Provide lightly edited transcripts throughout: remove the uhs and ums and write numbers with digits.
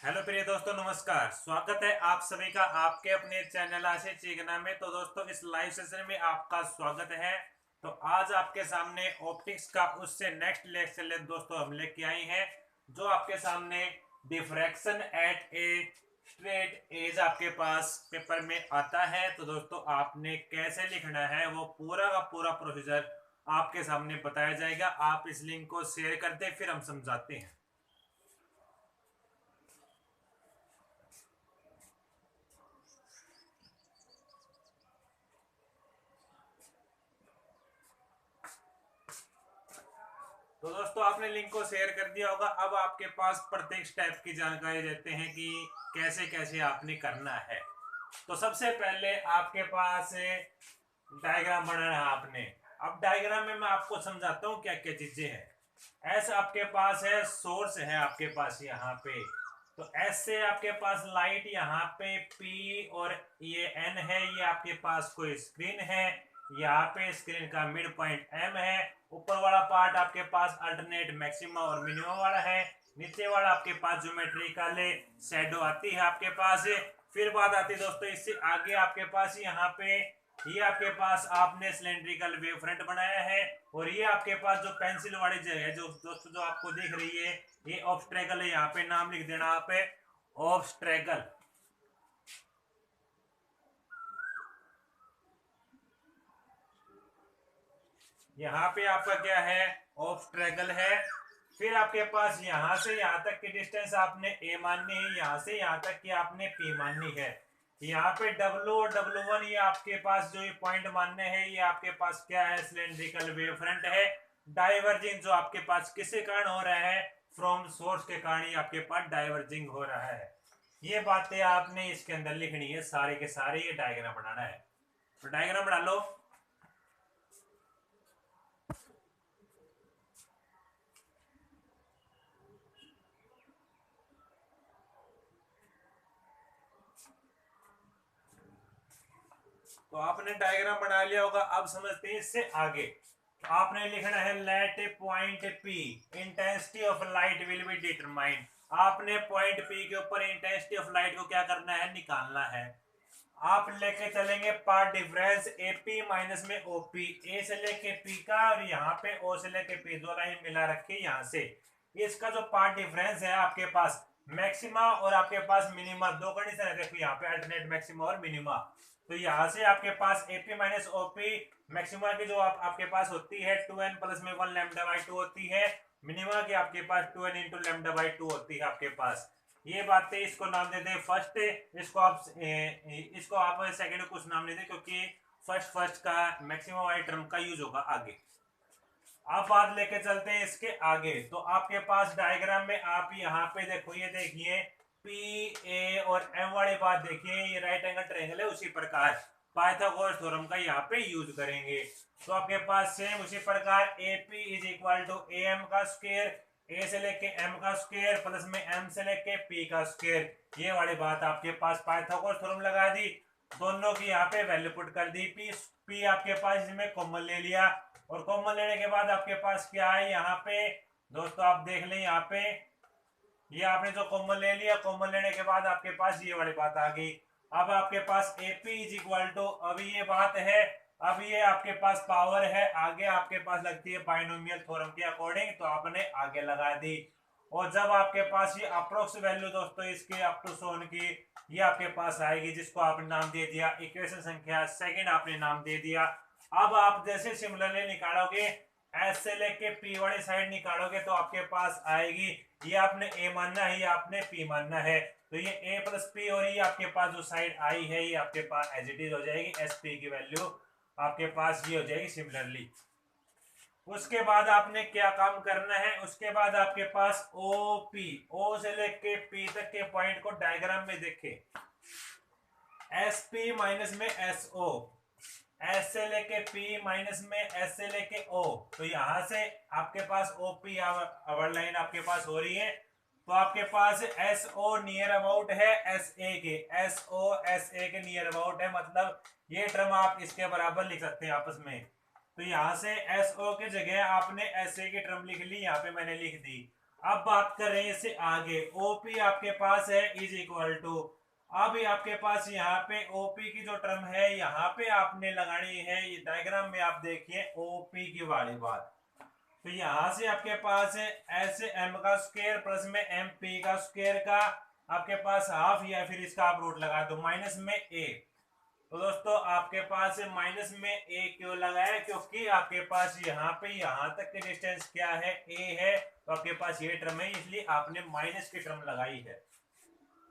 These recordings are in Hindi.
हेलो प्रिय दोस्तों, नमस्कार। स्वागत है आप सभी का आपके अपने चैनल आशीष चिगना में। तो दोस्तों, इस लाइव सेशन में आपका स्वागत है। तो आज आपके सामने ऑप्टिक्स का उससे नेक्स्ट लेक्चर दोस्तों हम लेके आए हैं, जो आपके सामने diffraction at a straight edge आपके पास पेपर में आता है। तो दोस्तों, आपने कैसे लिखना है वो पूरा का पूरा प्रोसीजर आपके सामने बताया जाएगा। आप इस लिंक को शेयर कर दें, फिर हम समझाते हैं। तो दोस्तों, आपने लिंक को शेयर कर दिया होगा। अब आपके पास प्रत्येक स्टेप की जानकारी देते हैं कि कैसे कैसे आपने करना है। तो सबसे पहले आपके पास डायग्राम बनाना है आपने। अब डायग्राम में मैं आपको समझाता हूँ क्या क्या चीजें हैं। ऐसा आपके पास है, सोर्स है आपके पास यहाँ पे। तो एस से आपके पास लाइट यहाँ पे पी और ये एन है। ये आपके पास कोई स्क्रीन है। यहाँ पे स्क्रीन का मिड पॉइंट एम है। ऊपर वाला पार्ट आपके पास अल्टरनेट मैक्सिमा और मिनिमम वाला है। नीचे वाला आपके पास ज्योमेट्रिकल शैडो आती है आपके पास। फिर बात आती है दोस्तों, इससे आगे आपके पास यहाँ पे ये आपके पास आपने सिलेंड्रिकल वेव फ्रंट बनाया है। और ये आपके पास जो पेंसिल वाली जगह है जो दोस्तों जो आपको दिख रही है, ये ऑब्स्ट्रेगल है। यहाँ पे नाम लिख देना आप, ऑब्स्ट्रेगल। यहाँ पे आपका क्या है, ऑब्स्ट्रेगल है। फिर आपके पास यहाँ से यहाँ तक की डिस्टेंस आपने ए माननी है, यहाँ से यहाँ तक की आपने पी माननी है। यहाँ पे डब्ल्यू और डब्ल्यू वन ये आपके पास जो ये पॉइंट मानने हैं, ये आपके पास क्या है, सिलेंड्रिकल वेव फ्रंट है। डाइवर्जिंग जो आपके पास किसके कारण हो रहा है, फ्रॉम सोर्स के कारण ये आपके पास डाइवर्जिंग हो रहा है। ये बातें आपने इसके अंदर लिखनी है सारे के सारे। ये डायग्राम बनाना है, तो डायग्राम बना लो। तो आपने डायग्राम बना लिया होगा। अब समझते हैं इससे आगे। तो आपने लिखना है let a point P intensity of light will be determined. आपने पॉइंट पी के ऊपर इंटेंसिटी ऑफ लाइट को क्या करना है, निकालना है। आप लेके चलेंगे पार्ट डिफरेंस एपी माइनस में ओपी। ए से लेके पी का और यहाँ पे ओ से लेके पी, दो लाइन मिला रखी यहाँ से। इसका जो पार्ट डिफरेंस है आपके पास मैक्सिमा और आपके पास मिनिमा, दो कंडीशन है। देखो यहाँ पे अल्टरनेट मैक्सिमा और मिनिमा। तो यहाँ से आपके पास एपी माइनस ओपी मैक्सिमा की जो आपके पास होती है 2n प्लस में 1 लैम्डा बाई 2 होती है। मिनिमा की आपके पास 2n इंटू लैम्डा बाई 2 होती है आपके पास। ये बातें इसको नाम दे दे फर्स्ट। इसको आप सेकंड को कुछ नाम दे दे, क्योंकि फर्स्ट का मैक्सिमम वाली टर्म का यूज होगा आगे। आप बात लेके चलते हैं इसके आगे। तो आपके पास डायग्राम में आप यहाँ पे देखो, ये देखिए पी ए और एम वाली बात देखिए, ये राइट एंगल ट्रायंगल है। उसी प्रकार पाइथागोरस थ्योरम का यहाँ पे यूज करेंगे। तो आपके पास सेम उसी प्रकार A P is equal to A M का स्क्वायर, ए से लेके एम का स्क्वायर प्लस में एम से लेके पी का स्क्वायर। ये वाली बात आपके पास पाइथागोरस थ्योरम लगा दी, दोनों की यहाँ पे वैल्यू पुट कर दी। पी आपके पास इसमें कॉमन ले लिया, और कॉमन लेने के बाद आपके पास क्या है यहाँ पे दोस्तों, आप देख लें यहाँ पे ये आपने जो कॉमन ले लिया। कॉमन लेने के बाद आपके पास ये वाली बात आ गई। अब आपके पास एपी इज इक्वल टू, अभी ये बात है, अब ये आपके पास पावर है, आगे आपके पास लगती है बाइनोमियल थ्योरम के अकॉर्डिंग, तो आपने आगे लगा दी। और जब आपके पास ये अप्रोक्स वैल्यू दोस्तों इसके अप टू सोन की ये आपके पास आएगी, जिसको आपने नाम दे दिया इक्वेशन संख्या सेकंड, आपने नाम दे दिया। अब आप जैसे सिमिलरली निकालोगे, एस से लेके पी वाली साइड निकालोगे, तो आपके पास आएगी, ये आपने ए मानना है, ये आपने पी मानना है। तो ये ए प्लस पी और ये आपके पास जो साइड आई है, ये आपके पास एज इट इज हो जाएगी। एस पी की वैल्यू आपके पास ये हो जाएगी सिमिलरली। उसके बाद आपने क्या काम करना है, उसके बाद आपके पास ओ पी, ओ से लेके पी तक के पॉइंट को डायग्राम में देखे। एस पी माइनस में एस ओ, एस से लेके पी माइनस में एस से लेके ओ। तो यहां से आपके पास ओपी आवर लाइन आपके पास हो रही है। तो आपके पास एस ओ नियर अबाउट है एस ए के, एस ओ एस ए के नियर अबाउट है, मतलब ये टर्म आप इसके बराबर लिख सकते हैं आपस में। तो यहां से एस ओ की जगह आपने एस ए की टर्म लिख ली, यहाँ पे मैंने लिख दी। अब बात कर रहे हैं इससे आगे, ओपी आपके पास है इज इक्वल टू, अब आपके पास यहाँ पे ओपी की जो टर्म है यहाँ पे आपने लगानी है, ये डायग्राम में आप देखिए ओपी की वाली बात, तो यहां से आपके पास है ऐसे एम का स्क्वायर प्लस में एम पी का स्क्वायर का आपके पास हाफ, या फिर इसका आप रूट लगा दो माइनस में ए। तो दोस्तों आपके पास माइनस में ए क्यों लगाया, क्योंकि आपके पास यहाँ पे यहाँ तक की डिस्टेंस क्या है, ए है, तो आपके पास ये टर्म है, इसलिए आपने माइनस की टर्म लगाई है।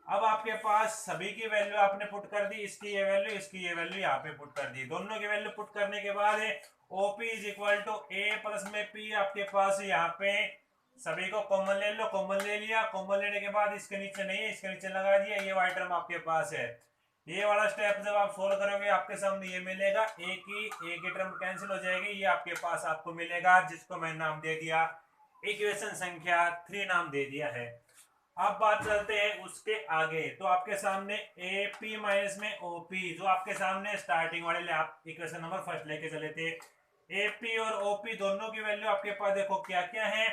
अब आपके पास सभी की वैल्यू आपने पुट कर दी, इसकी ये वैल्यू, इसकी ये वैल्यू यहाँ पे पुट कर दी, दोनों की वैल्यू पुट करने के बाद है OP is equal to a plus में पी, आपके पास यहाँ पे सभी को कॉमन ले लो, कॉमन ले लिया, कॉमन लेने के बाद इसके नीचे नहीं है, इसके नीचे लगा दिया, ये वाई टर्म आपके पास है। ये वाला स्टेप जब आप सोल्व करोगे आपके सामने ये मिलेगा, ए की टर्म कैंसिल हो जाएगी, ये आपके पास आपको मिलेगा, जिसको मैं नाम दे दिया इक्वेशन संख्या 3 नाम दे दिया है। अब बात करते हैं उसके आगे, तो आपके सामने ए पी माइनस में ओपी, जो आपके सामने स्टार्टिंग वाले आप इक्वेशन नंबर फर्स्ट लेके चले थे, एपी और ओपी दोनों की वैल्यू आपके पास देखो क्या क्या है,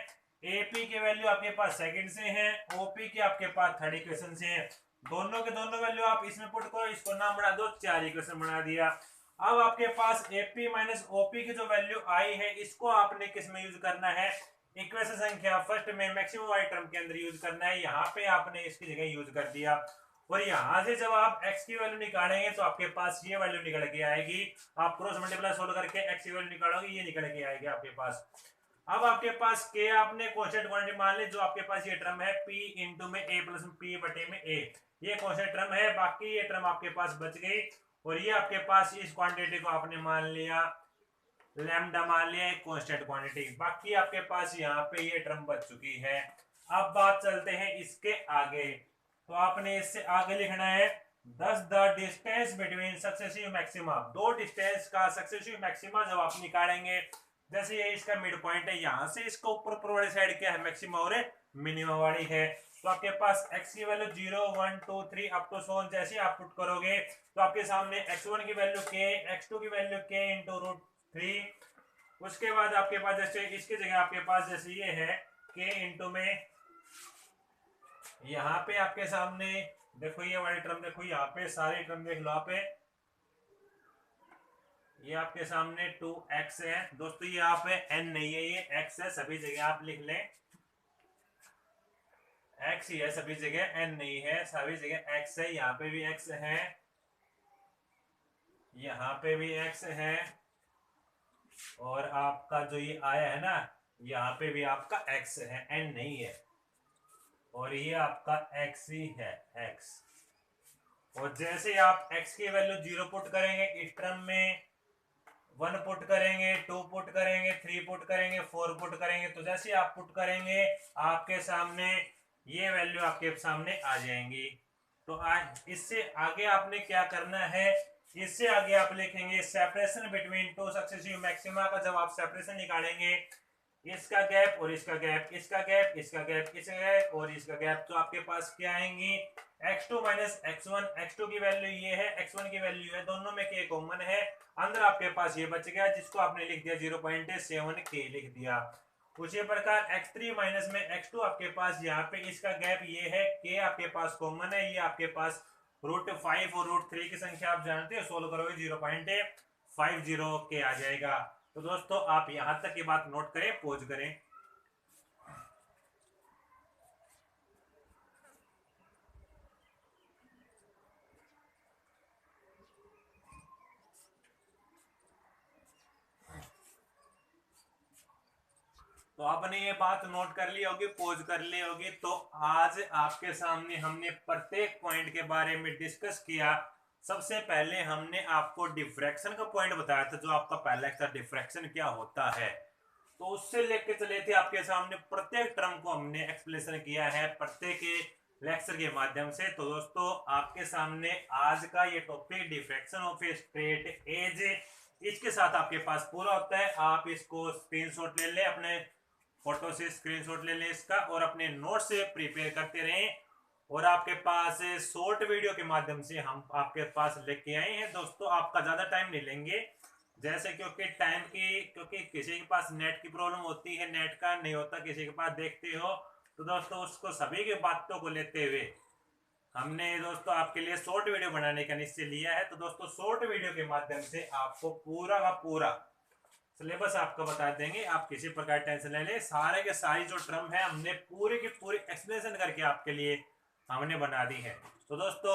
एपी की वैल्यू आपके पास सेकंड से है, ओपी की आपके पास थर्ड इक्वेशन से है, दोनों के दोनों वैल्यू आप इसमें पुट करो, इसको नाम बना दो, 4 इक्वेशन बना दिया। अब आपके पास एपी माइनस ओपी की जो वैल्यू आई है इसको आपने किस में यूज करना है, इक्वेशन संख्या फर्स्ट में मैक्सिमम वाई टर्म के अंदर यूज करना है, यहाँ पे आपने इसकी जगह यूज कर दिया, और यहाँ से जब आप x की वैल्यू निकालेंगे तो आपके पास ये वैल्यू निकल के आएगी, आप क्रॉस मल्टीप्लाई सोल्व करके x की वैल्यू निकालोगे, ये निकल के आएगी आपके पास। अब आपके पास k आपने कांस्टेंट क्वांटिटी मान ली, जो आपके पास ये टर्म है p इंटू में a प्लस p बटे में a, ये कांस्टेंट टर्म है, बाकी ये टर्म आपके पास बच गई, और ये आपके पास इस क्वांटिटी को आपने मान लिया लैम्डा, मान लिया एक कांस्टेंट क्वांटिटी, बाकी आपके पास यहाँ पे ये टर्म बच चुकी है। अब बात चलते हैं इसके आगे, तो आपने इससे आगे लिखना है दस the distance between successive maxima, दो डिस्टेंस का सक्सेसिव मैक्सिमा जब आप निकालेंगे, जैसे ये इसका मिड पॉइंट है, यहाँ से इसको ऊपर वाली साइड क्या है मैक्सिमा और मिनिमम वाली है, तो आपके पास x की value 0 1 2 3 up to so on जैसे आप पुट करोगे तो आपके सामने x1 की वैल्यू k, x2 की वैल्यू k इंटू रूट 3, उसके बाद आपके पास जैसे इसकी जगह आपके पास जैसे ये है k इंटू में, यहाँ पे आपके सामने देखो ये वाली टर्म देखो, यहाँ पे सारे टर्म देख लो, आप ये आपके सामने 2x है दोस्तों, ये यहाँ पे n नहीं है, ये x है, सभी जगह आप लिख लें x ही है, सभी जगह n नहीं है, सभी जगह x है, यहाँ पे भी x है, यहाँ पे भी x है, और आपका जो ये आया है ना यहाँ पे भी आपका x है, n नहीं है, और ये आपका x ही है x, और जैसे आप x की वैल्यू 0 पुट करेंगे इस टर्म में, 1 पुट करेंगे, 2 पुट करेंगे, 3 पुट करेंगे, 4 पुट करेंगे, तो जैसे आप पुट करेंगे आपके सामने ये वैल्यू आपके सामने आ जाएंगी। तो आज इससे आगे आपने क्या करना है, इससे आगे आप लिखेंगे separation between two successive maxima का, जब आप सेपरेशन निकालेंगे इसका गैप और इसका गैप, इसका गैप, इसका गैप, इसका गैप और इसका गैप, तो आपके पास क्या आएंगी x2 माइनस x1, x2 की वैल्यू ये है, x1 की वैल्यू है, दोनों में k कॉमन है, अंदर आपके पास ये बच गया जिसको आपने लिख दिया 0.7 k लिख दिया। उसी प्रकार x3 माइनस में x2 आपके पास यहाँ पे इसका गैप ये है, k आपके पास कॉमन है, ये आपके पास √5 और √3 की संख्या आप जानते हो, सोल्व करोगे 0.50 k आ जाएगा। तो दोस्तों आप यहां तक की बात नोट करें, पॉज करें। तो आपने ये बात नोट कर ली होगी, पॉज कर ली होगी। तो आज आपके सामने हमने प्रत्येक पॉइंट के बारे में डिस्कस किया। सबसे पहले हमने आपको डिफ्रैक्शन का पॉइंट बताया था, जो आपका पहला था डिफ्रैक्शन क्या होता है, तो उससे लेके चले थे आपके सामने प्रत्येक टर्म को हमने एक्सप्लेनेशन किया है प्रत्येक लेक्चर के माध्यम से। तो दोस्तों आपके सामने आज का ये topic diffraction of a straight edge, इसके साथ आपके पास पूरा होता है। आप इसको स्क्रीनशॉट ले लें, अपने फोटो से स्क्रीनशॉट ले लें इसका, और अपने नोट से प्रिपेयर करते रहें, और आपके पास शॉर्ट वीडियो के माध्यम से हम आपके पास लेके आए हैं। दोस्तों आपका ज़्यादा टाइम नहीं लेंगे, जैसे क्योंकि किसी के पास नेट की प्रॉब्लम होती है, नेट का नहीं होता, किसी के पास देखते हो तो दोस्तों उसको सभी की बातों को लेते हुए हमने दोस्तों आपके लिए शॉर्ट वीडियो बनाने का निश्चय लिया है। तो दोस्तों शॉर्ट वीडियो के माध्यम से आपको पूरा का पूरा सिलेबस आपको बता देंगे, आप किसी प्रकार टेंशन ले लें। सारे के सारी जो टर्म है हमने पूरी की पूरी एक्सप्लेनेशन करके आपके लिए हमने बना दी है। तो दोस्तों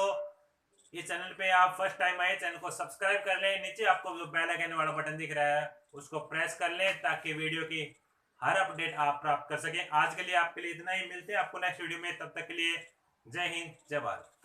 इस चैनल पे आप फर्स्ट टाइम आए, चैनल को सब्सक्राइब कर लें। नीचे आपको जो बेल आइकन वाला बटन दिख रहा है उसको प्रेस कर लें ताकि वीडियो की हर अपडेट आप प्राप्त कर सकें। आज के लिए आपके लिए इतना ही, मिलते हैं आपको नेक्स्ट वीडियो में। तब तक के लिए जय हिंद, जय भारत।